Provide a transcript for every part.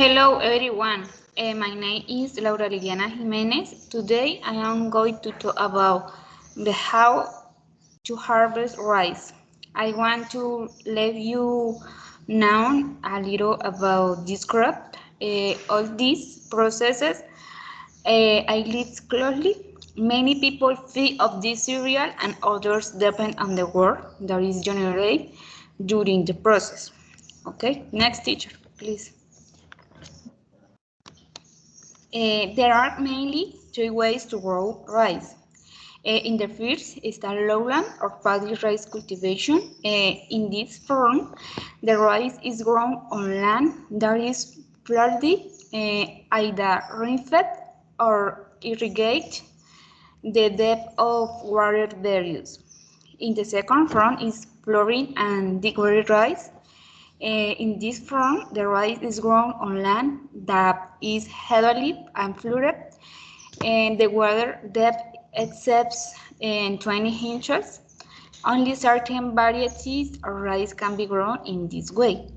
Hello everyone, my name is Laura Liliana Jimenez. Today I am going to talk about the how to harvest rice. I want to let you know a little about this crop. All these processes I live closely. Many people feed of this cereal and others depend on the work that is generated during the process. Okay, next teacher, please. There are mainly three ways to grow rice. In the first is the lowland or paddy rice cultivation. In this form, the rice is grown on land that is flooded, either rainfed or irrigate. The depth of water varies. In the second form is flowering and decorated rice. In this form, the rice is grown on land that is heavily and flooded, and the water depth exceeds 20 inches. Only certain varieties of rice can be grown in this way.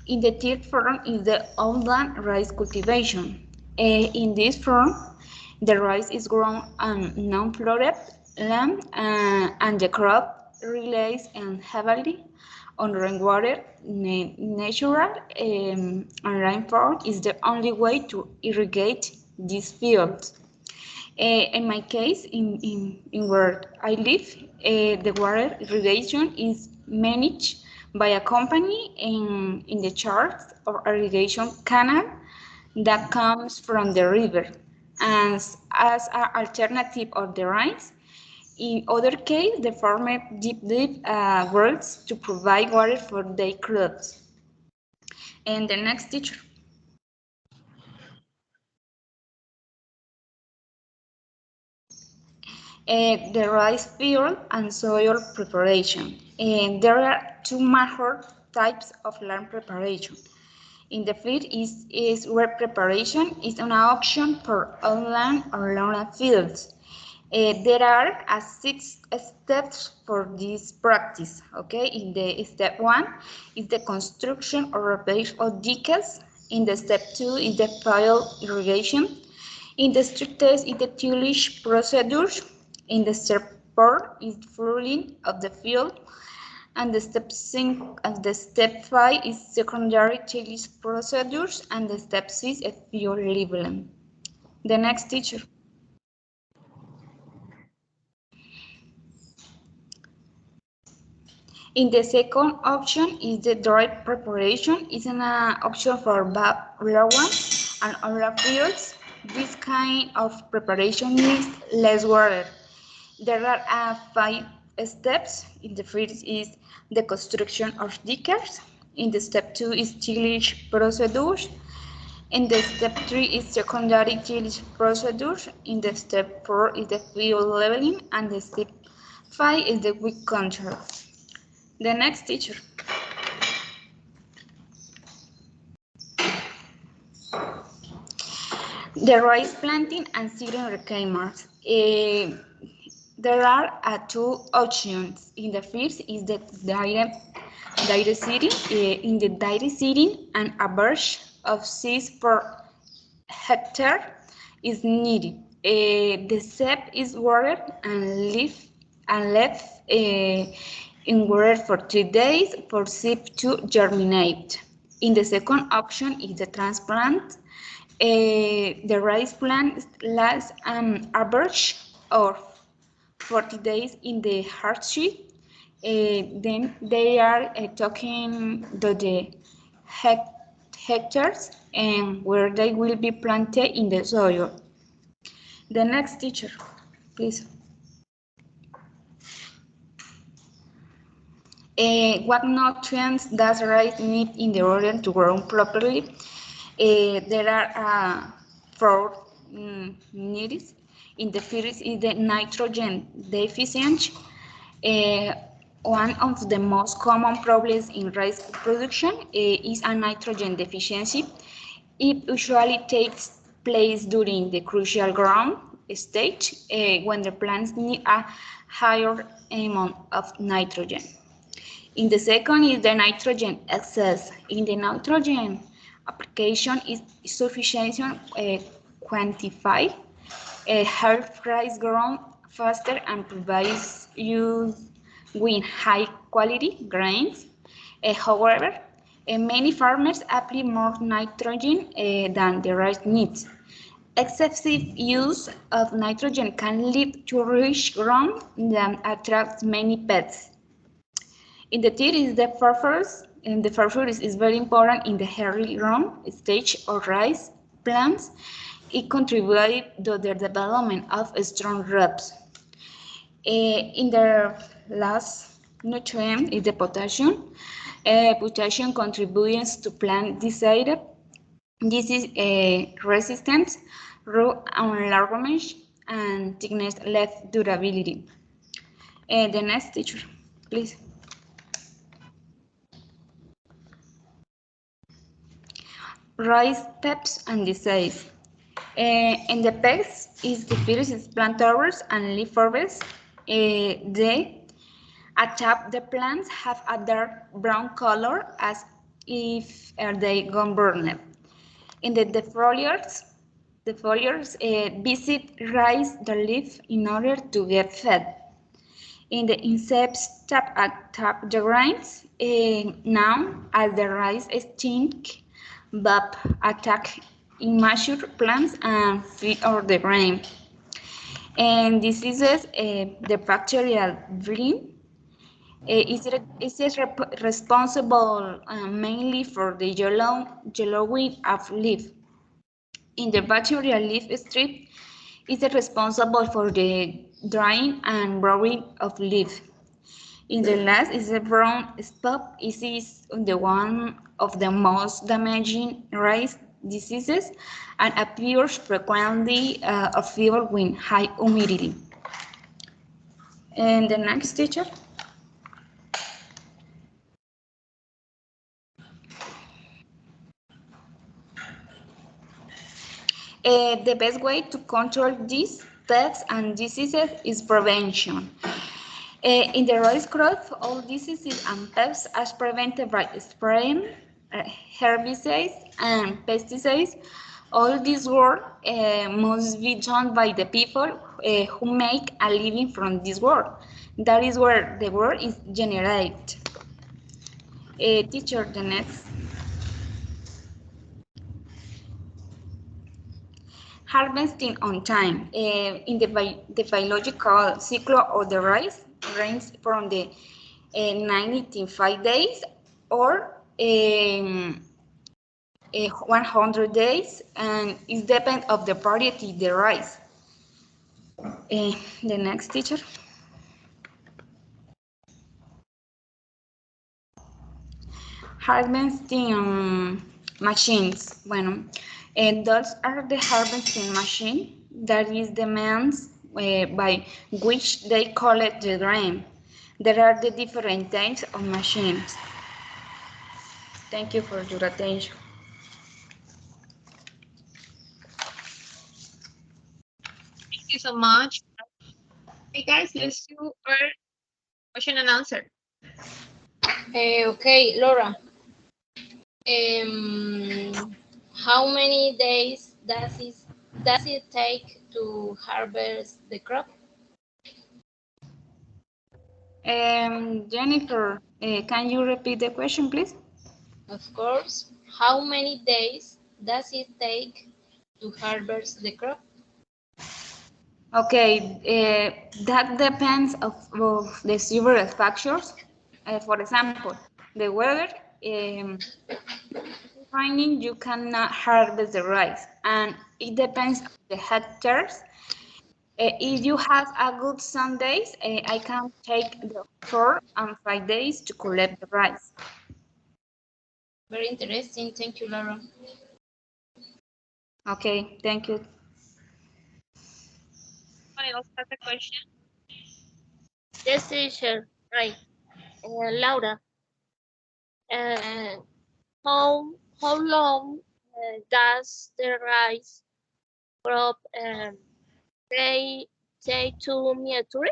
In the third form is the upland rice cultivation. In this form, the rice is grown on non-flooded land and the crop relies heavily on rainwater. Natural and rainfall is the only way to irrigate these fields. In my case, in where I live, the water irrigation is managed by a company in the charge of irrigation canal that comes from the river. And as an alternative of the rice, in other case, the farmer deep wells to provide water for their crops. And the next teacher. The rice field and soil preparation. And there are two major types of land preparation. In the field is where preparation is an option for all land or lowland fields. There are 6 steps for this practice. Okay, in the step 1 is the construction or repair of ditches. In the step 2 is the field irrigation. In the step test is the tillage procedures. In the step 4 is flooding of the field. And the step 5 is secondary tillage procedures. And the step 6 is field labeling. The next teacher. In the second option is the dry preparation. It's an option for lowland and other fields. This kind of preparation needs less water. There are 5 steps. In the first is the construction of ditches. In the step 2 is tillage procedures. In the step 3 is secondary tillage procedures. In the step 4 is the field leveling, and the step 5 is the weed control. The next teacher. The rice planting and seeding requirements. There are 2 options. In the first is the direct seeding. In the direct seeding, an average of seeds per hectare is needed. The seed is watered and left in water for 3 days for seed to germinate. In the second option is the transplant. The rice plant lasts an average of 40 days in the hardship. Then they are talking the hectares and where they will be planted in the soil. The next teacher, please. What nutrients does rice need in the order to grow properly? There are 4 needs. In the first is the nitrogen deficiency. One of the most common problems in rice production is a nitrogen deficiency. It usually takes place during the crucial growth stage when the plants need a higher amount of nitrogen. In the second is the nitrogen excess. In the nitrogen application is sufficient quantify help rice grow faster and provides you with high quality grains. However, many farmers apply more nitrogen than the rice needs. Excessive use of nitrogen can lead to rich ground that attracts many pests. In the third is the phosphorus, and the phosphorus is very important in the early growth stage of rice plants. It contributes to the development of strong roots. In the last nutrient is the potassium. Potassium contributes to plant disease. This is resistance, root enlargement, and thickness left durability. The next teacher, please. Rice pests and disease. In the pests is the first is plant towers and leaf forbes. They attack the plants have a dark brown color as if they gone burned. In the defoliators, visit rice the leaf in order to get fed. In the insects attack the grains. Now, as the rice stink, but attack immature plants and feed on the grain. And diseases, the bacterial bleed is responsible mainly for the yellowing of leaf. In the bacterial leaf strip is responsible for the drying and browning of leaf. In the last is the brown spot. It is the one of the most damaging rice diseases and appears frequently of fever with high humidity. And the next teacher. The best way to control these pests and diseases is prevention. In the rice crop, all diseases and pests are prevented by spraying herbicides and pesticides. All this work must be done by the people who make a living from this work. That is where the work is generated. Teacher, the next. Harvesting on time. In the biological cycle of the rice ranges from the 95 days or 100 days, and it depends of the variety of the rice. The next teacher. Harvesting machines. Bueno, those are the harvesting machine. That is the means by which they collect the grain. There are the different types of machines. Thank you for your attention. Thank you so much. Hey guys, let's do our question and answer. Okay, Laura. How many days does it take to harvest the crop? Jennifer, can you repeat the question, please? Of course. How many days does it take to harvest the crop? Okay, that depends of the several factors. For example, the weather. Raining, you cannot harvest the rice, and it depends on the hectares. If you have a good sun days, I can take the 4 and 5 days to collect the rice. Very interesting. Thank you, Laura. Okay, thank you. I'll start the question. Yes, teacher. Right. Laura, uh, how long does the rice crop take to mature?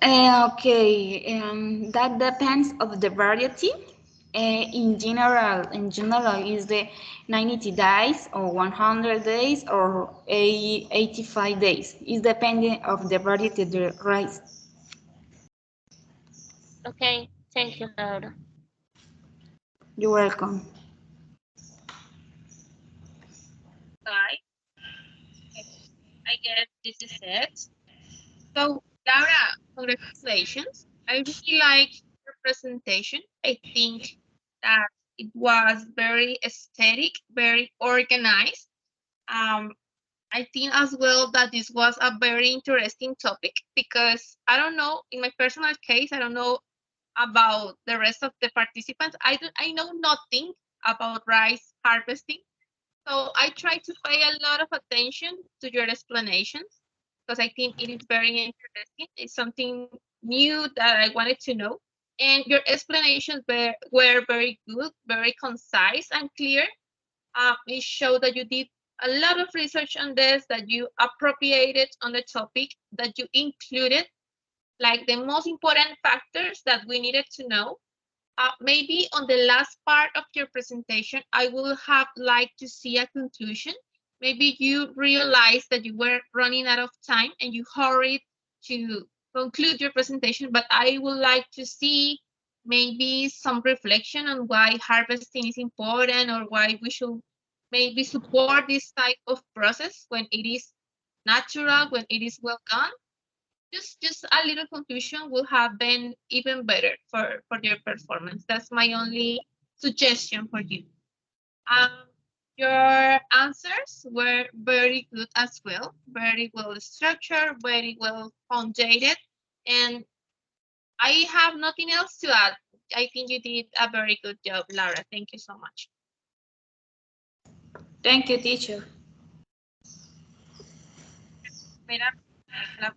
Okay, that depends of the variety. In general, is the 90 days or 100 days or 85 days. It's depending of the variety of the rice. Okay, thank you, Laura. You're welcome. Right. I guess this is it. So, Laura, congratulations. I really like your presentation. I think that it was very aesthetic, very organized. I think as well that this was a very interesting topic because I don't know, in my personal case, I don't know about the rest of the participants. I know nothing about rice harvesting. So I try to pay a lot of attention to your explanations because I think it is very interesting. It's something new that I wanted to know. And your explanations were very good, very concise and clear. It showed that you did a lot of research on this, that you appropriated on the topic, that you included like the most important factors that we needed to know. Maybe on the last part of your presentation, I would have liked to see a conclusion. Maybe you realized that you were running out of time and you hurried to conclude your presentation, but I would like to see maybe some reflection on why harvesting is important or why we should maybe support this type of process when it is natural, when it is well done. Just a little conclusion will have been even better for your performance. That's my only suggestion for you. Um, your answers were very good as well, very well structured, very well founded, and I have nothing else to add. I think you did a very good job, Laura. Thank you so much. Thank you, teacher. Mira, la